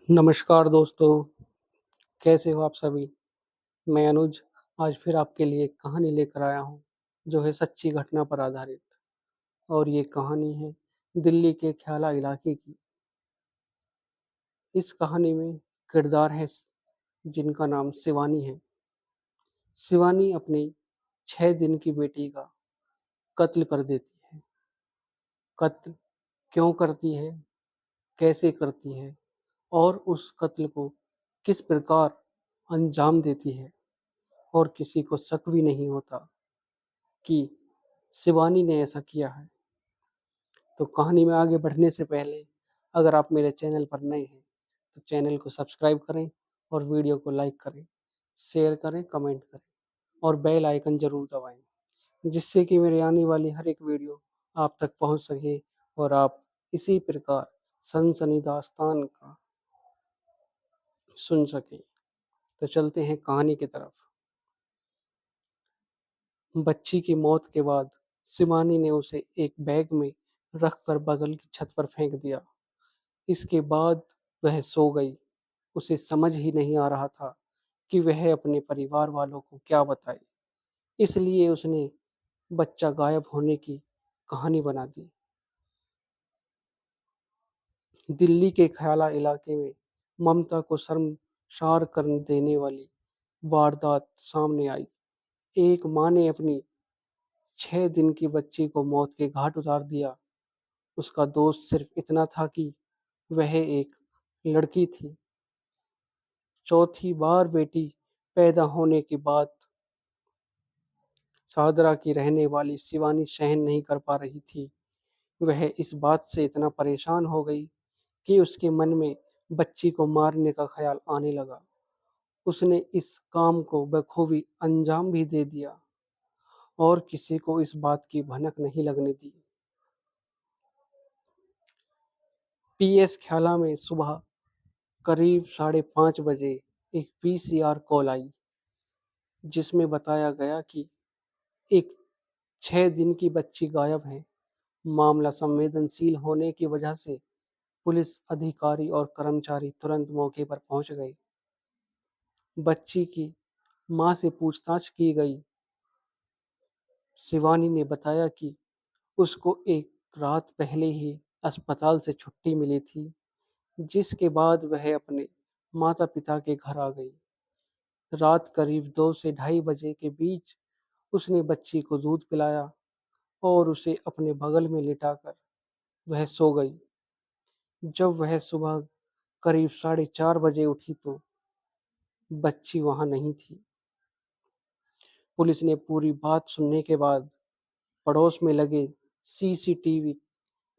नमस्कार दोस्तों, कैसे हो आप सभी? मैं अनुज आज फिर आपके लिए एक कहानी लेकर आया हूँ, जो है सच्ची घटना पर आधारित। और ये कहानी है दिल्ली के ख्याला इलाके की। इस कहानी में किरदार है जिनका नाम शिवानी है। शिवानी अपनी 6 दिन की बेटी का कत्ल कर देती है। कत्ल क्यों करती है, कैसे करती है और उस कत्ल को किस प्रकार अंजाम देती है, और किसी को शक भी नहीं होता कि शिवानी ने ऐसा किया है। तो कहानी में आगे बढ़ने से पहले अगर आप मेरे चैनल पर नए हैं तो चैनल को सब्सक्राइब करें और वीडियो को लाइक करें, शेयर करें, कमेंट करें और बेल आइकन ज़रूर दबाएं, जिससे कि मेरे आने वाली हर एक वीडियो आप तक पहुंच सके और आप इसी प्रकार सनसनी दास्तान का सुन सकें। तो चलते हैं कहानी की तरफ। बच्ची की मौत के बाद शिवानी ने उसे एक बैग में रखकर बगल की छत पर फेंक दिया। इसके बाद वह सो गई। उसे समझ ही नहीं आ रहा था कि वह अपने परिवार वालों को क्या बताए। इसलिए उसने बच्चा गायब होने की कहानी बना दी। दिल्ली के ख्याला इलाके में ममता को शर्मसार कर देने वाली वारदात सामने आई। एक माँ ने अपनी 6 दिन की बच्ची को मौत के घाट उतार दिया। उसका दोष सिर्फ इतना था कि वह एक लड़की थी। चौथी बार बेटी पैदा होने के बाद सादरा की रहने वाली शिवानी सहन नहीं कर पा रही थी। वह इस बात से इतना परेशान हो गई कि उसके मन में बच्ची को मारने का ख्याल आने लगा। उसने इस काम को बखूबी अंजाम भी दे दिया और किसी को इस बात की भनक नहीं लगने दी। पीएस ख्याला में सुबह करीब 5:30 बजे एक पीसीआर कॉल आई, जिसमें बताया गया कि एक 6 दिन की बच्ची गायब है। मामला संवेदनशील होने की वजह से पुलिस अधिकारी और कर्मचारी तुरंत मौके पर पहुंच गए। बच्ची की मां से पूछताछ की गई। शिवानी ने बताया कि उसको एक रात पहले ही अस्पताल से छुट्टी मिली थी, जिसके बाद वह अपने माता पिता के घर आ गई। रात करीब 2 से 2:30 बजे के बीच उसने बच्ची को दूध पिलाया और उसे अपने बगल में लिटाकर वह सो गई। जब वह सुबह करीब 4:30 बजे उठी तो बच्ची वहां नहीं थी। पुलिस ने पूरी बात सुनने के बाद पड़ोस में लगे सीसीटीवी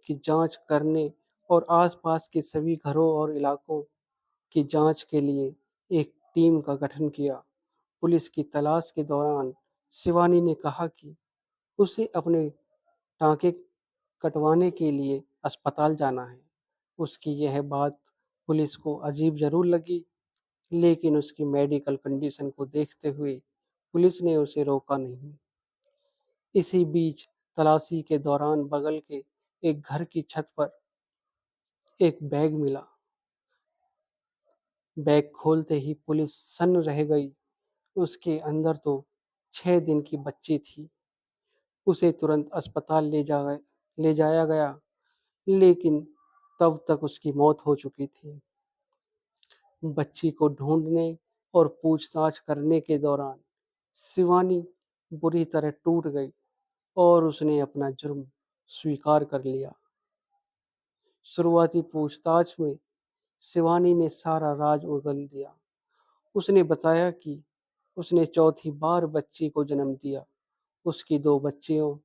की जांच करने और आसपास के सभी घरों और इलाकों की जांच के लिए एक टीम का गठन किया। पुलिस की तलाश के दौरान शिवानी ने कहा कि उसे अपने टांके कटवाने के लिए अस्पताल जाना है। उसकी यह बात पुलिस को अजीब जरूर लगी, लेकिन उसकी मेडिकल कंडीशन को देखते हुए पुलिस ने उसे रोका नहीं। इसी बीच तलाशी के दौरान बगल के एक घर की छत पर एक बैग मिला। बैग खोलते ही पुलिस सन्न रह गई। उसके अंदर तो 6 दिन की बच्ची थी। उसे तुरंत अस्पताल ले जाया गया, लेकिन तब तक उसकी मौत हो चुकी थी। बच्ची को ढूंढने और पूछताछ करने के दौरान शिवानी बुरी तरह टूट गई और उसने अपना जुर्म स्वीकार कर लिया। शुरुआती पूछताछ में शिवानी ने सारा राज उगल दिया। उसने बताया कि उसने चौथी बार बच्ची को जन्म दिया। उसकी 2 बच्चियों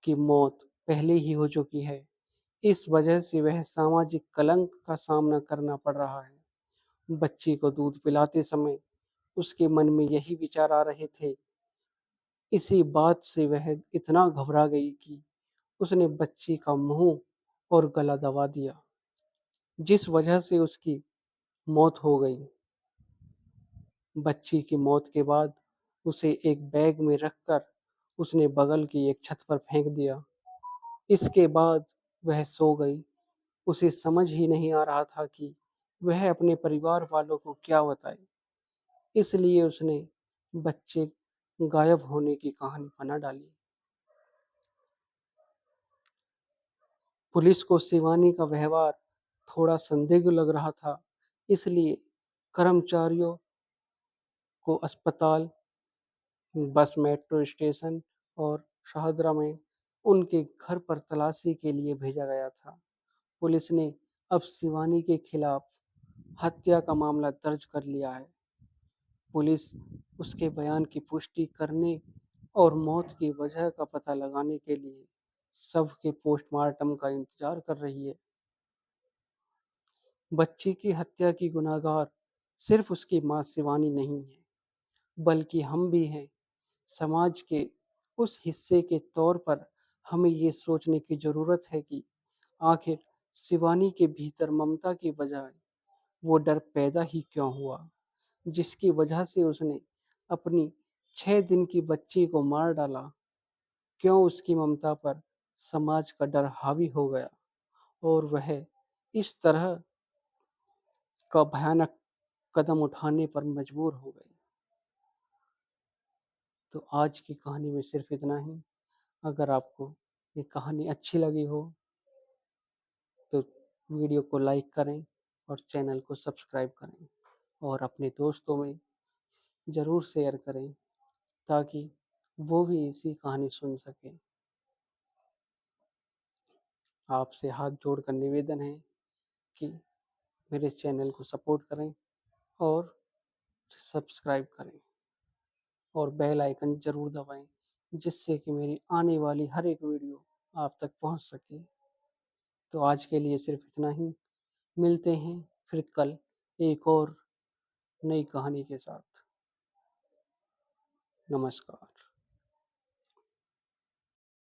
की मौत पहले ही हो चुकी है। इस वजह से वह सामाजिक कलंक का सामना करना पड़ रहा है। बच्ची को दूध पिलाते समय उसके मन में यही विचार आ रहे थे। इसी बात से वह इतना घबरा गई कि उसने बच्ची का मुंह और गला दबा दिया, जिस वजह से उसकी मौत हो गई। बच्ची की मौत के बाद उसे एक बैग में रखकर उसने बगल की एक छत पर फेंक दिया। इसके बाद वह सो गई। उसे समझ ही नहीं आ रहा था कि वह अपने परिवार वालों को क्या बताए, इसलिए उसने बच्चे गायब होने की कहानी बना डाली। पुलिस को शिवानी का व्यवहार थोड़ा संदिग्ध लग रहा था, इसलिए कर्मचारियों को अस्पताल, बस मेट्रो स्टेशन और शाहदरा में उनके घर पर तलाशी के लिए भेजा गया था। पुलिस ने अब शिवानी के खिलाफ हत्या का मामला दर्ज कर लिया है। पुलिस उसके बयान की पुष्टि करने और मौत की वजह का पता लगाने के लिए शव के पोस्टमार्टम का इंतजार कर रही है। बच्ची की हत्या की गुनहगार सिर्फ उसकी मां शिवानी नहीं है, बल्कि हम भी हैं। समाज के उस हिस्से के तौर पर हमें ये सोचने की ज़रूरत है कि आखिर शिवानी के भीतर ममता की बजाय वो डर पैदा ही क्यों हुआ, जिसकी वजह से उसने अपनी 6 दिन की बच्ची को मार डाला। क्यों उसकी ममता पर समाज का डर हावी हो गया और वह इस तरह का भयानक कदम उठाने पर मजबूर हो गई। तो आज की कहानी में सिर्फ इतना ही। अगर आपको ये कहानी अच्छी लगी हो तो वीडियो को लाइक करें और चैनल को सब्सक्राइब करें और अपने दोस्तों में ज़रूर शेयर करें ताकि वो भी इसी कहानी सुन सकें। आपसे हाथ जोड़कर निवेदन है कि मेरे चैनल को सपोर्ट करें और सब्सक्राइब करें और बेल आइकन ज़रूर दबाएं, जिससे कि मेरी आने वाली हर एक वीडियो आप तक पहुंच सके। तो आज के लिए सिर्फ इतना ही। मिलते हैं फिर कल एक और नई कहानी के साथ। नमस्कार।